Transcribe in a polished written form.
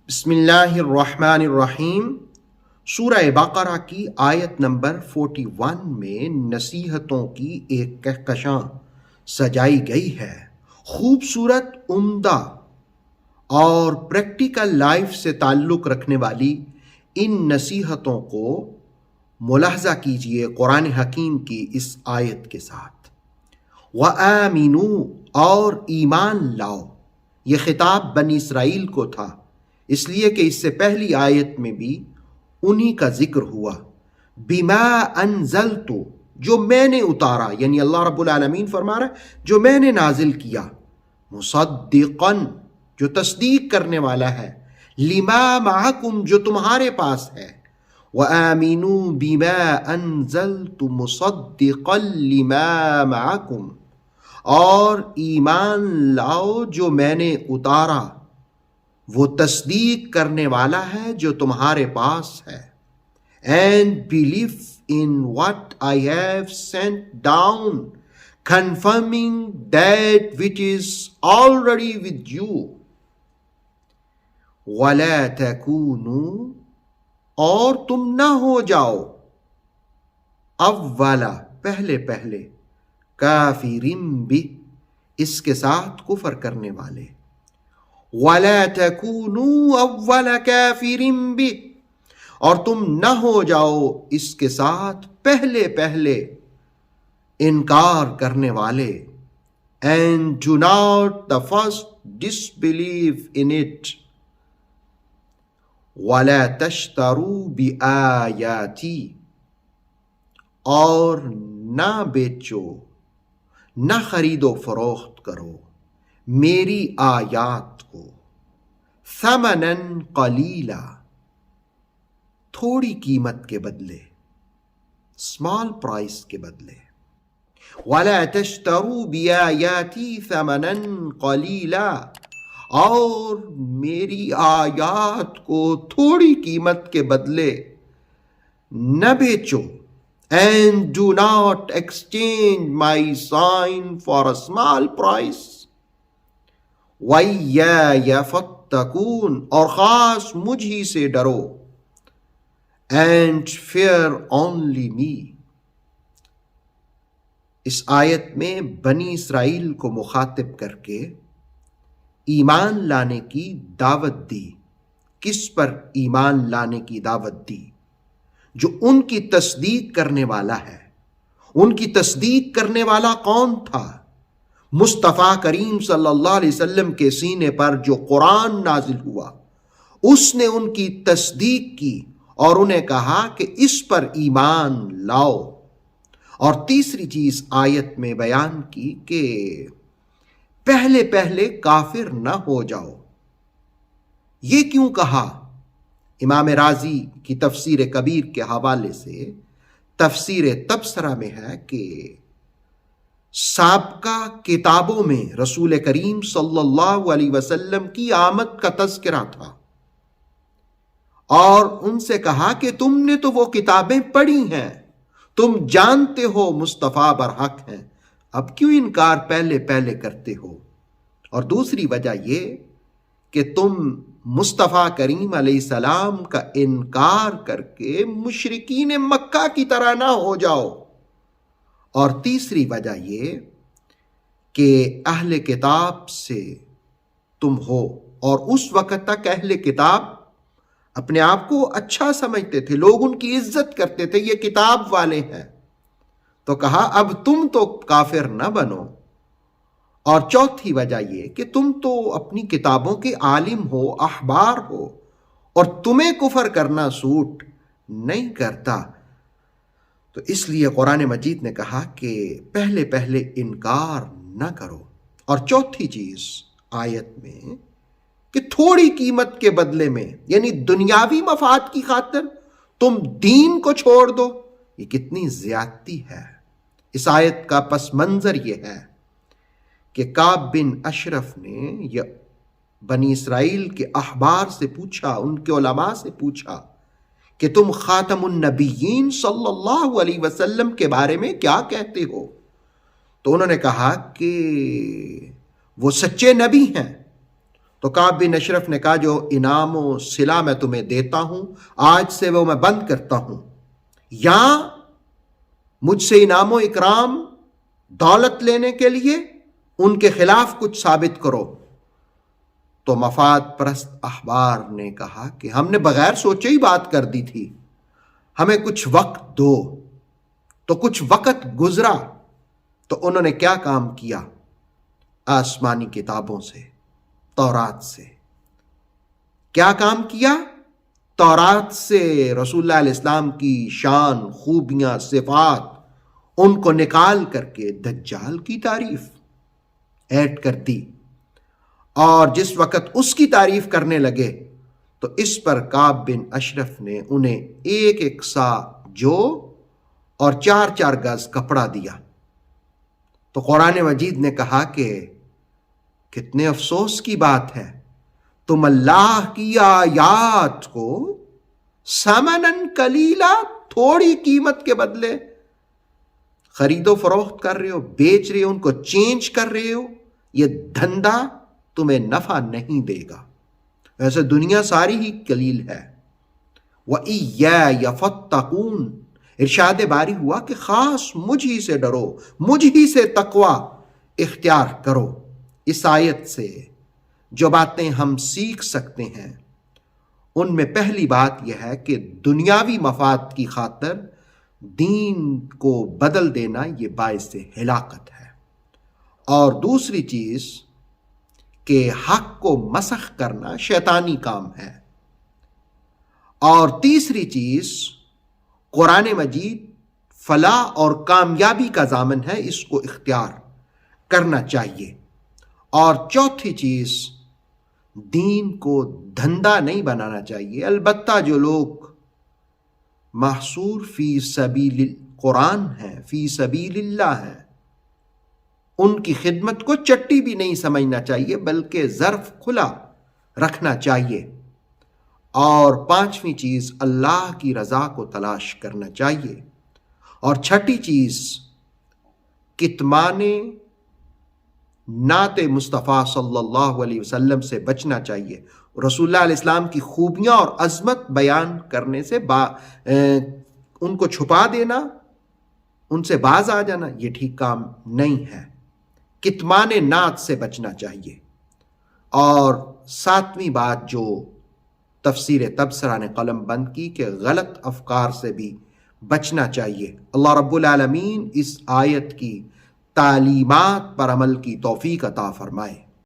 بسم اللہ الرحمن الرحیم۔ سورہ بقرہ کی آیت نمبر 41 میں نصیحتوں کی ایک کہکشاں سجائی گئی ہے۔ خوبصورت، عمدہ اور پریکٹیکل لائف سے تعلق رکھنے والی ان نصیحتوں کو ملاحظہ کیجئے قرآن حکیم کی اس آیت کے ساتھ۔ وَآمِنُوا، اور ایمان لاؤ۔ یہ خطاب بنی اسرائیل کو تھا، اس لیے کہ اس سے پہلی آیت میں بھی انہی کا ذکر ہوا۔ بما انزلت، جو میں نے اتارا، یعنی اللہ رب العالمین فرما رہا ہے جو میں نے نازل کیا۔ مصدقا، جو تصدیق کرنے والا ہے۔ لما معکم، جو تمہارے پاس ہے۔ وآمنوا بما انزلت مصدقا لما معکم، اور ایمان لاؤ جو میں نے اتارا وہ تصدیق کرنے والا ہے جو تمہارے پاس ہے۔ And believe in what I have sent down, confirming that which is already with you. وَلَا تَكُونُوا، اور تم نہ ہو جاؤ، اولا، پہلے کافرین بھی، اس کے ساتھ کفر کرنے والے۔ وَلَا تَكُونُوا أَوَّلَ كَافِرٍ بِهِ، اور تم نہ ہو جاؤ اس کے ساتھ پہلے انکار کرنے والے۔ And do not the first disbelieve in it. وَلَا تَشْتَرُوا بِآيَاتِي، اور نہ بیچو، نہ خرید و فروخت کرو میری آیات کو۔ ثمناً قلیلا، تھوڑی قیمت کے بدلے، اسمال پرائس کے بدلے۔ وَلَا تَشْتَرُوا بِآيَاتِي ثَمَنًا قَلِيلًا، اور میری آیات کو تھوڑی قیمت کے بدلے نہ بیچو۔ And do not exchange my sign for a small price. وَإِيَّايَ فَاتَّقُونِ، اور خاص مجھ ہی سے ڈرو۔ And fear only me۔ اس آیت میں بنی اسرائیل کو مخاطب کر کے ایمان لانے کی دعوت دی۔ کس پر ایمان لانے کی دعوت دی؟ جو ان کی تصدیق کرنے والا ہے۔ ان کی تصدیق کرنے والا کون تھا؟ مصطفیٰ کریم صلی اللہ علیہ وسلم کے سینے پر جو قرآن نازل ہوا، اس نے ان کی تصدیق کی اور انہیں کہا کہ اس پر ایمان لاؤ۔ اور تیسری چیز آیت میں بیان کی کہ پہلے کافر نہ ہو جاؤ۔ یہ کیوں کہا؟ امام رازی کی تفسیر کبیر کے حوالے سے تفسیر تبصرہ میں ہے کہ سابقہ کتابوں میں رسول کریم صلی اللہ علیہ وسلم کی آمد کا تذکرہ تھا، اور ان سے کہا کہ تم نے تو وہ کتابیں پڑھی ہیں، تم جانتے ہو مصطفیٰ برحق ہیں، اب کیوں انکار پہلے کرتے ہو؟ اور دوسری وجہ یہ کہ تم مصطفیٰ کریم علیہ السلام کا انکار کر کے مشرکین مکہ کی طرح نہ ہو جاؤ۔ اور تیسری وجہ یہ کہ اہل کتاب سے تم ہو، اور اس وقت تک اہل کتاب اپنے آپ کو اچھا سمجھتے تھے، لوگ ان کی عزت کرتے تھے، یہ کتاب والے ہیں۔ تو کہا اب تم تو کافر نہ بنو۔ اور چوتھی وجہ یہ کہ تم تو اپنی کتابوں کے عالم ہو، احبار ہو، اور تمہیں کفر کرنا سوٹ نہیں کرتا۔ تو اس لیے قرآن مجید نے کہا کہ پہلے انکار نہ کرو۔ اور چوتھی چیز آیت میں کہ تھوڑی قیمت کے بدلے میں، یعنی دنیاوی مفاد کی خاطر تم دین کو چھوڑ دو، یہ کتنی زیادتی ہے۔ اس آیت کا پس منظر یہ ہے کہ کعب بن اشرف نے بنی اسرائیل کے احبار سے پوچھا، ان کے علماء سے پوچھا کہ تم خاتم النبیین صلی اللہ علیہ وسلم کے بارے میں کیا کہتے ہو؟ تو انہوں نے کہا کہ وہ سچے نبی ہیں۔ تو کعب بن اشرف نے کہا جو انعام و صلہ میں تمہیں دیتا ہوں آج سے وہ میں بند کرتا ہوں، یا مجھ سے انعام و اکرام دولت لینے کے لیے ان کے خلاف کچھ ثابت کرو۔ تو مفاد پرست احبار نے کہا کہ ہم نے بغیر سوچے ہی بات کر دی تھی، ہمیں کچھ وقت دو۔ تو کچھ وقت گزرا تو انہوں نے کیا کام کیا؟ آسمانی کتابوں سے، تورات سے کیا کام کیا؟ تورات سے رسول اللہ علیہ السلام کی شان، خوبیاں، صفات ان کو نکال کر کے دجال کی تعریف ایڈ کر دی، اور جس وقت اس کی تعریف کرنے لگے تو اس پر کعب بن اشرف نے انہیں ایک ایک سا جو اور 4 گز کپڑا دیا۔ تو قرآن مجید نے کہا کہ کتنے افسوس کی بات ہے، تم اللہ کی آیات کو ثمناً قلیلا، تھوڑی قیمت کے بدلے خرید و فروخت کر رہے ہو، بیچ رہے ہو، ان کو چینج کر رہے ہو۔ یہ دھندا تمہیں نفع نہیں دے گا، ویسے دنیا ساری ہی قلیل ہے۔ وَإِيَّايَ فَاتَّقُونَ، ارشاد باری ہوا کہ خاص مجھ ہی سے ڈرو، مجھ ہی سے تقوی اختیار کرو۔ اس آیت سے جو باتیں ہم سیکھ سکتے ہیں ان میں پہلی بات یہ ہے کہ دنیاوی مفاد کی خاطر دین کو بدل دینا یہ باعث ہلاکت ہے، اور دوسری چیز کہ حق کو مسخ کرنا شیطانی کام ہے، اور تیسری چیز قرآن مجید فلاح اور کامیابی کا ضامن ہے، اس کو اختیار کرنا چاہیے، اور چوتھی چیز دین کو دھندا نہیں بنانا چاہیے۔ البتہ جو لوگ محصور فی سبیل قرآن ہیں، فی سبیل اللہ ہیں، ان کی خدمت کو چٹی بھی نہیں سمجھنا چاہیے بلکہ ظرف کھلا رکھنا چاہیے۔ اور پانچویں چیز اللہ کی رضا کو تلاش کرنا چاہیے، اور چھٹی چیز کتمان نعت مصطفیٰ صلی اللہ علیہ وسلم سے بچنا چاہیے۔ رسول اللہ علیہ السلام کی خوبیاں اور عظمت بیان کرنے سے ان کو چھپا دینا، ان سے باز آ جانا، یہ ٹھیک کام نہیں ہے۔ کتمان نعت سے بچنا چاہیے۔ اور ساتویں بات جو تفسیر تبصرہ نے قلم بند کی کہ غلط افکار سے بھی بچنا چاہیے۔ اللہ رب العالمین اس آیت کی تعلیمات پر عمل کی توفیق عطا فرمائے۔